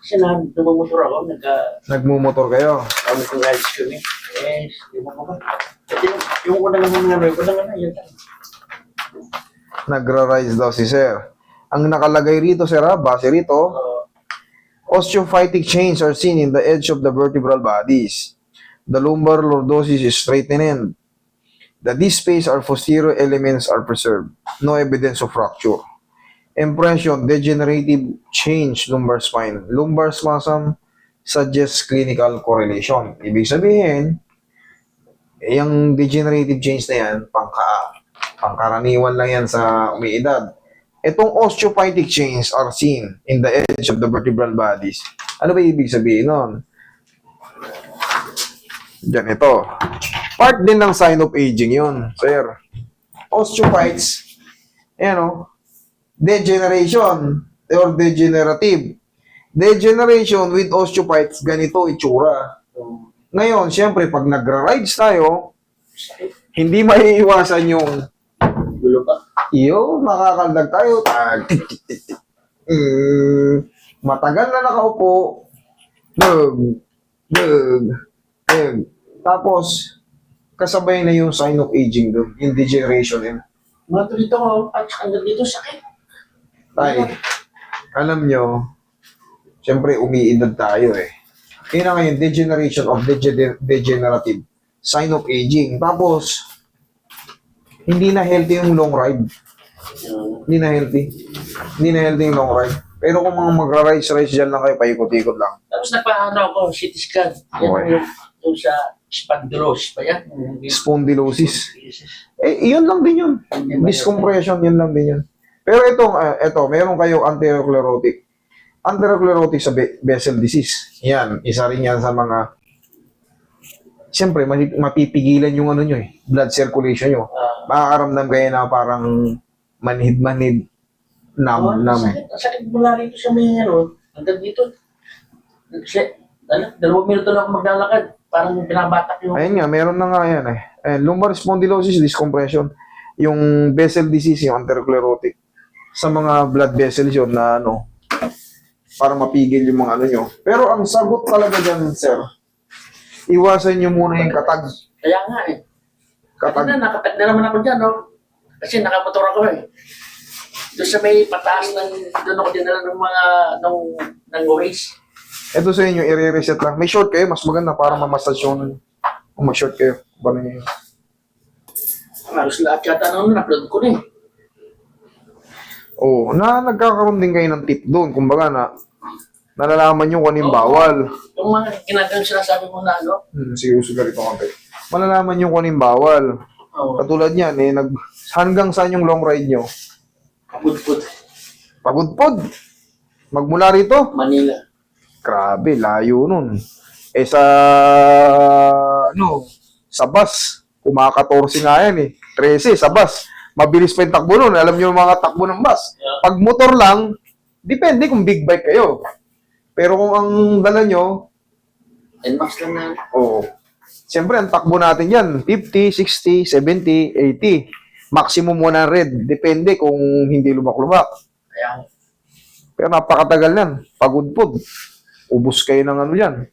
Kasi nagmumotor ako, Nagmumotor kayo. nag-rides kami. Yung mo ba? Kasi yung unang naman yan. Nagra-rise daw si sir. Ang nakalagay rito, sir, base rito, osteophytic changes are seen in the edge of the vertebral bodies. The lumbar lordosis is straightened. The disc space or posterior elements are preserved. No evidence of fracture. Impression, degenerative change, lumbar spine. Lumbar spasm suggests clinical correlation. Ibig sabihin, yung degenerative change na yan, pangkaraniwan lang yan sa umiidad. Itong osteophytic changes are seen in the edge of the vertebral bodies. Ano ba ibig sabihin nun? Diyan, ito. Part din ng sign of aging yun, sir. Osteophytes, degeneration or degenerative. Degeneration with osteophytes, ganito itsura. Ngayon, siyempre, pag nagra-rides tayo, hindi maiiwasan yung Gulo pa. makakaldag tayo. Matagal na nakaupo. Tapos, kasabay na yung sign of aging doon, yung degeneration. Mga dito ko, at hanggang dito sakit. Tay, alam nyo, siyempre umiidad tayo eh. Yun na ngayon, degeneration of degenerative. Sign of aging. Tapos, hindi na healthy yung long ride. Hindi na healthy. Hindi na healthy yung long ride. Pero kung mga magra-rides dyan lang kayo, paikot-ikot lang. Tapos nagpaano ako, CT scan. Okay. Yung sa spondylosis pa yan. Spondylosis. Yun lang din yun. Discompression, yun lang din yun. Pero ito, meron kayo anterosclerotic. Anterosclerotic sa vessel disease. Yan, isa rin yan sa mga, siyempre, mapipigilan yung ano nyo blood circulation nyo. Makakaramdam kayo na parang manhid-manhid, nam. Sakit mula rito sa may hanggang dito. Dalawang minuto lang ako maglalakad. Parang binabatak yung... Ayun nga, meron na nga yan eh. Lumbar spondylosis, discompression. Yung vessel disease, yung anterosclerotic. Sa mga blood vessels yun na para mapigil yung mga nyo. Pero ang sagot talaga dyan, sir, iwasan nyo muna yung katag. Kaya nga Katag na, nakatag na naman ako dyan, Kasi nakamotor ako Doon sa may pataas doon ako dinala ng mga, ng waste. Ito sa inyo, i-reset lang. May short kayo, mas maganda para mamassage yun. Kung mag-short kayo, paano nyo yun? Halos lahat yata na-upload ko na nagkakaroon din kayo ng tip doon. Kumbaga nalalaman nyo kung anong bawal. Yung mga ginagawin sinasabi mo na Sige, usugar ito konti. Malalaman nyo kung anong bawal. Katulad niyan, hanggang saan yung long ride nyo? Pagudpod. Magmula rito? Manila. Grabe, layo nun. Sa bus, kumaka-14 nga yan 13 sa bus. Mabilis pa yung takbo nun. Alam nyo yung mga takbo ng bus. Pag motor lang, depende kung big bike kayo. Pero kung ang dala nyo, NMAX lang na. Siyempre, ang takbo natin yan, 50, 60, 70, 80. Maximum 100. Depende kung hindi lubak-lubak. Kaya, pero napakatagal yan. Pagudpod. Ubus kayo ng yan.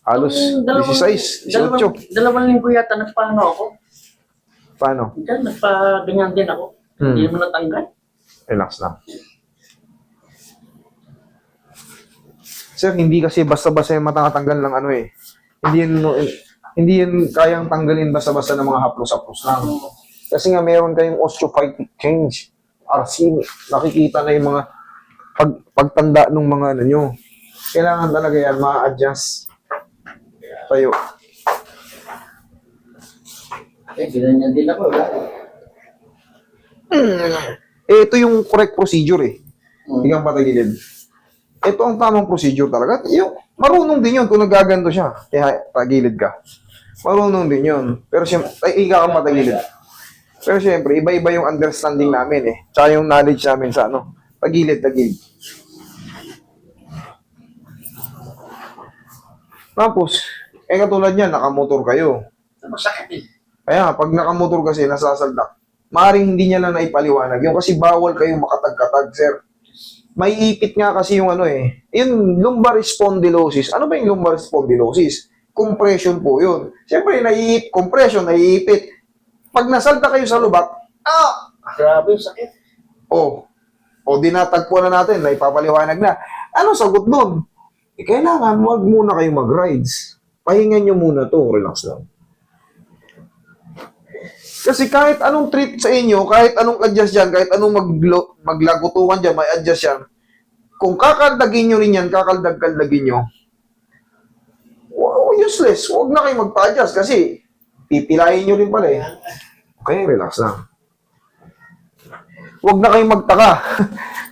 Halos 16, 18. Dalawang linggo yata nagpaano ako. Paano? Diyan, nagpa-ganyan din ako. Hindi mo natanggal. Relax lang. Sir, hindi kasi basta-basta yung matatanggal ng Hindi yun kayang tanggalin basta-basta ng mga haplos-haplos lang. Kasi nga meron kayong osteophytic change. RC, nakikita na yung mga pagtanda ng mga nyo. Kailangan talaga yan, ma-adjust. Tayo. Ganyan din ako. Ito yung correct procedure Hindi kang patagilid. Ito ang tamang procedure talaga. Marunong din yun kung nagaganto siya. Kaya tagilid ka. Marunong din yun. Pero siyempre, ika kang patagilid. Pero siyempre, iba-iba yung understanding namin Tsaka yung knowledge namin sa tagilid. Tapos, katulad niyan, nakamotor kayo. Masakit Kaya, pag nakamotor kasi, nasasaldak, maaaring hindi niya lang naipaliwanag. Yung kasi bawal kayong makatag-katag, sir. may ipit nga kasi yung ano eh. Yung lumbar spondylosis. Ano ba yung lumbar spondylosis? Compression po yun. Siyempre, compression, naiipit. Pag nasalta kayo sa lubak, Grabe, sakit. o dinatagpuan na natin, na ipapaliwanag na. Ano sagot doon? Kailangan, wag muna kayo mag-rides. Pahingan nyo muna to, relax lang. Kasi kahit anong treat sa inyo, kahit anong adjust dyan, kahit anong maglagutukan dyan, may adjust yan. Kung kakaldagin nyo rin yan, kakaldag-kaldagin nyo, useless. Huwag na kayo magpa-adjust kasi pipilayin nyo rin pala eh. Okay, relax lang. Huwag na kayong magtaka.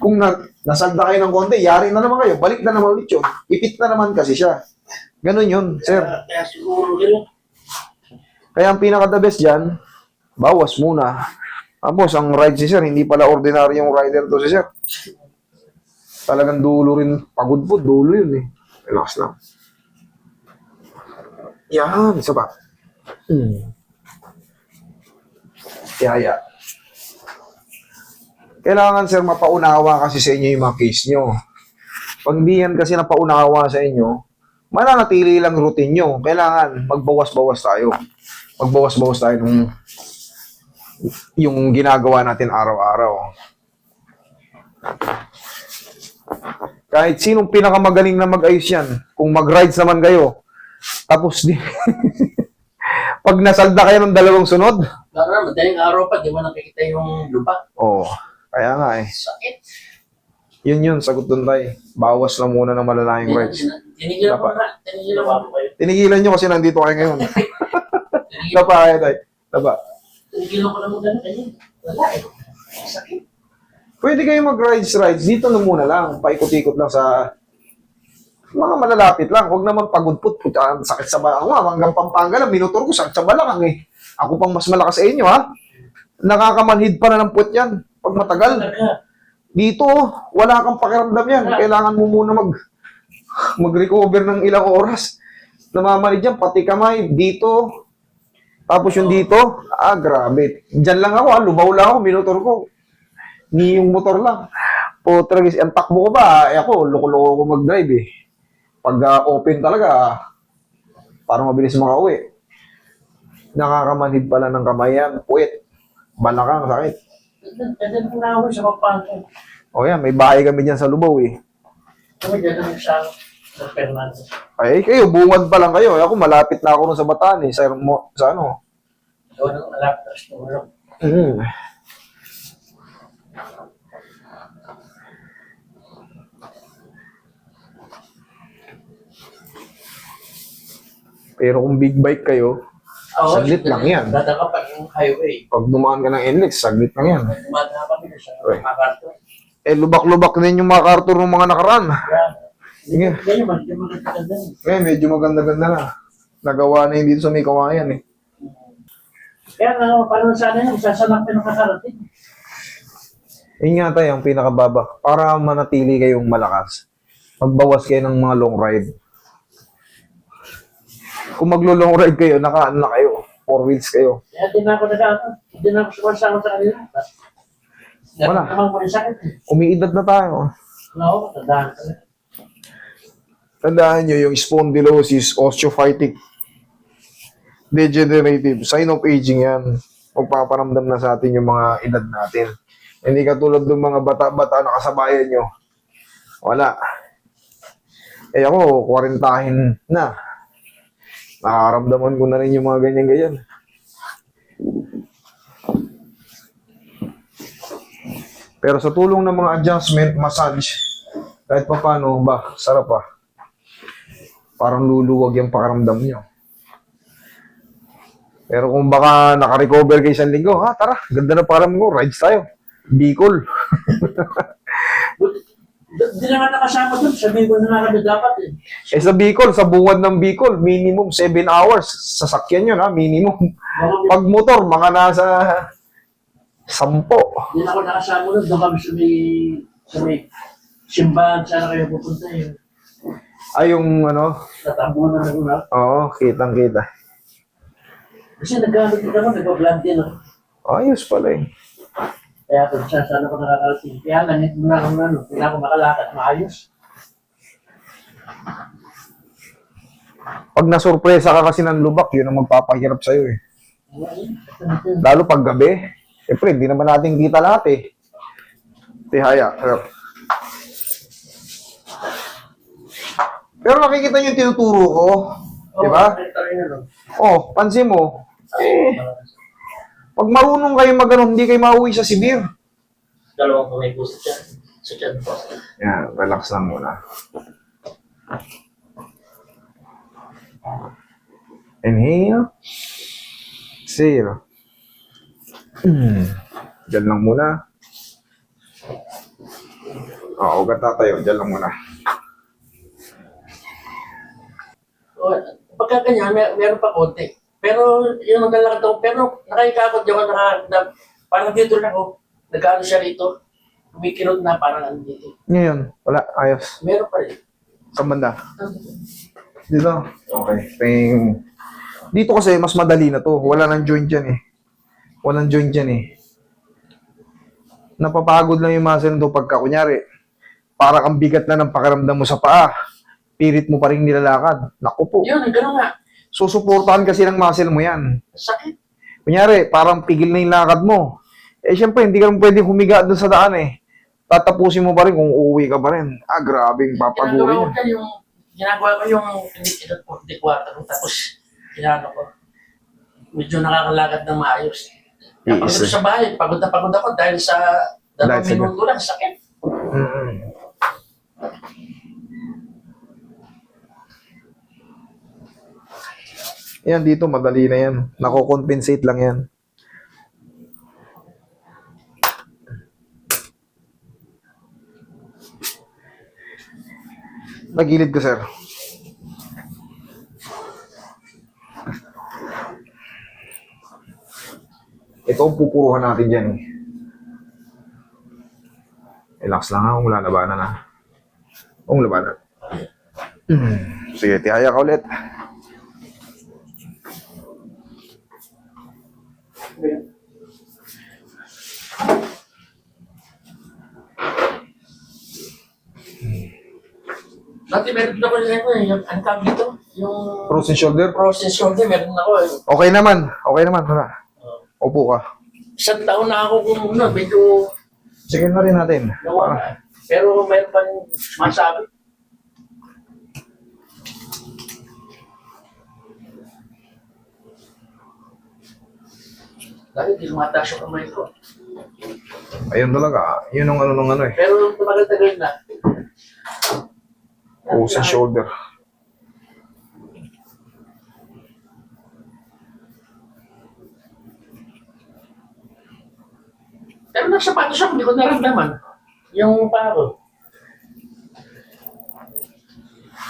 Kung nasalda kayo ng konti, yari na naman kayo. Balik na naman ulit yun. Ipit na naman kasi siya. Ganun yun, sir. Kaya siguro yun. Kaya ang pinaka-the best dyan, bawas muna. Boss, ang ride si sir, hindi pala ordinaryong rider to si sir. Talagang dulo rin. Pagod po, dulo yun eh. Relax lang. Yan, isa pa. Yaya. Kailangan sir mapaunawa kasi sa inyo yung mga case nyo. Pag di yan kasi napaunawa sa inyo, mananatili lang routine nyo. Kailangan magbawas-bawas tayo. Magbawas-bawas tayo nung yung ginagawa natin araw-araw. Kahit sinong pinakamagaling na mag-ayos yan, kung mag-rides naman kayo, tapos di... Pag nasalda kayo ng dalawang sunod, Lalo, madaling araw pa, di mo nakikita yung lupa. Kaya nga eh. Sakit. Yun, sagot doon tayo. Bawas na muna ng malalayong rides. Tinigilan mo na. Tinigilan mo. Tinigilan nyo kasi nandito kayo ngayon. Dapa kayo tayo. Dapa. Tinigilan ko na mo gano'n kanina. Wala eh. Sakit. Pwede kayo mag-rides. Dito na muna lang. Paikot-ikot lang sa mga malalapit lang. Huwag naman pagudput. Sakit sa balakang. Hanggang Pampanga lang. Minutor ko sakit sa balakang eh. Ako pang mas malakas sa inyo ha. Nakakamanhid pa na ng puwet yan. Pag matagal. Dito, wala kang pakiramdam yan. Kailangan mo muna mag-recover ng ilang oras. Namamanid yan, pati kamay. Dito. Tapos yung dito, grabe. Diyan lang ako, lubaw lang ako, minutor ko. Ni yung motor lang. Tragis, ang takbo ko ba, ako, loko-loko ko mag-drive eh. Pag open talaga, parang mabilis makauwi. Nakakamanhid pala ng kamay yan. Puwet. Balakang, sakit. Ganda ng naawin sa Pampanga. Yan, may bahay kami dyan sa Lubao eh. Kami ganda ng sa Fernando. Ay, kayo, bungad pa lang kayo. Ako, malapit na ako nun sa Batanes. Sa ano? So, nang alapos na ulo. Pero kung big bike kayo, saglit lang yan. Dadaka pa yung highway. Pag dumaan ka ng NLEX, saglit lang yan. Dumadaan kami na sa Uy. Macarthur. Lubak-lubak din yung MacArthur ng mga nakaraan. Sige. Ganyan man, yung mga ganda. Medyo maganda-ganda na. Nagawa na yun dito sa may kawayan eh. Kaya nga, parang sana yung sasanak pa ng kakarating. Yun nga tayo, ang pinakababa. Para manatili kayong malakas. Magbawas kayo ng mga long ride. Kung maglo-long ride kayo, nakaan na kayo. 4 wheels kayo. Kaya di na ako hindi na ako sumasama sa kanila. Wala. Namang mo rin sakit. Umiidad na tayo. Oo, tandaan ka na. Tandaan nyo yung spondylosis, osteophytic, degenerative, sign of aging yan. Magpaparamdam na sa atin yung mga edad natin. Hindi katulad ng mga bata-bata na kasabayan nyo. Wala. Ako, 40 na. Nakaramdaman ko na rin yung mga ganyan-ganyan. Pero sa tulong ng mga adjustment, massage, kahit pa paano, sarap pa. Parang luluwag yung pakaramdam nyo. Pero kung baka naka-recover kayo isang linggo, tara, ganda na pakaramdam ko, rides tayo. Bicol. Hindi naman nakasama dun. Sabihin ko na nga kami dapat eh. Sa Bicol, sa bungad ng Bicol, minimum 7 hours. Sasakyan yun minimum. Pag motor, mga nasa 10. Hindi na ako nakasama dun. Doon kami sa may simbahan. Sana kayo pupunta yun. Yung ano? Tatambunan na doon Oo, kitang-kita. Kasi nag-vlog din ako. Ayos pala eh. Kaya kung saan ako nakakarating. Kaya lang, hindi mo na akong hindi na ako makalakad, maayos. Pag nasurpresa ka kasi ng lubak, yun ang magpapahirap sa'yo eh. Lalo pag gabi. Siyempre, hindi naman natin kita lahat eh. Tihaya. Pero nakikita niyo yung tinuturo ko. Di ba? Oh, pansin mo. Pag marunong kayo mag-ano, hindi kayo mauwi sa Sibir. Dalawang kamay po sa tiyan. Sa tiyan po. Yan, relax lang muna. Inhale. Exhale. Diyan lang muna. Ugat na tayo. Diyan lang muna. Pagka ganyan, meron pa konti. Pero yung naglalakad ako, pero nakikakot yung parang dito lang ako. Nagkano siya rito. Kumikilot na parang ano dito. Ngayon, wala. Ayos. Meron pa rin. Sa banda. Dito. Okay. Dito kasi mas madali na to. Wala nang joint dyan eh. Walang joint dyan eh. Napapagod lang yung muscle nito pagka kunyari. Parang ang bigat na ng pakiramdam mo sa paa. Pirit mo pa rin nilalakad. Naku po. Yun, gano'n nga. Susuportahan kasi ng muscle mo yan. Sakit. Kunyari, parang pigil na yung lakad mo. Eh, syempre, hindi ka naman pwedeng humiga doon sa daan eh. Tatapusin mo pa rin kung uuwi ka pa rin. Grabing papagurin yan. Ginagawa ko yung pinitidot po, di kwarta ko. Tapos, ginagawa ko. Medyo nakakalakad ng maayos. Kapag Yes, sa bahay, pagod na pagod ako dahil sa Dahil 2 sa- minuto lang, sakit. Yan, dito, madali na yan. Nako-compensate lang yan. Nagilid ka, sir. Ito ang pupuruhan natin dyan eh. Relax lang ha, kung lalabanan na. Kung labanan. Sige, tihaya ka ulit. Dati meron ako yung ang tawag dito, yung Frozen shoulder. process shoulder, meron ako. Okay naman. Okay naman. Wala. Upo ka. Isang taon na ako kung medyo Sige na rin natin. nawala. Pero meron pa rin masabi. Dahil di lumataas yung kamay ko. Ayun talaga. Yun ang ano eh. Pero tumagal-tagal na. Frozen shoulder. Pero nasa sapatos ako, hindi ko naramdaman. Yung paa ko.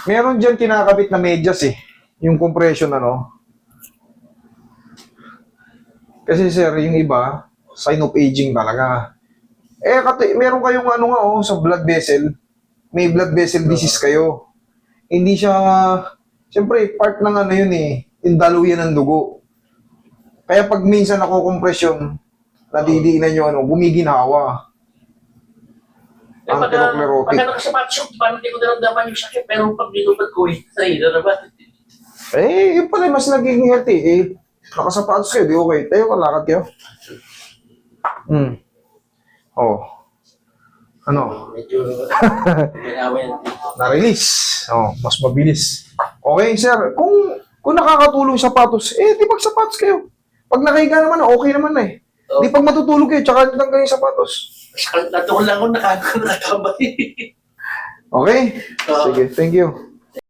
Meron dyan kinakabit na medyas eh. Yung compression ano. Kasi sir, yung iba, sign of aging talaga. Eh, meron kayong ano nga sa blood vessel. May blood vessel disease kayo. Hindi siya, siyempre, part ng ano yun eh. Indaluyan ng dugo. Kaya pag minsan nakukompresyon, nadidiinan nyo ano, gumiginawa. Eh, pagka Anteroclerotic. nakasapatos ako, parang hindi ko naramdaman yung sakit. Pero pag binubad ko, na naman. Eh, yun pala, mas nagiging healthy. Eh, nakasapatos kayo, di okay. Tayo, kalakad kayo. Oh. Ano? Medyo ginawin. Na-release. Oh, mas mabilis. Okay, sir. Kung nakakatulong yung sapatos, di magsapatos kayo. Pag nakahiga naman, okay naman na eh. Oh. Di pag matutulog kayo, tsaka lang kayo yung sapatos. Natuon lang ako, nakakabay. Okay? Oo. Sige, thank you.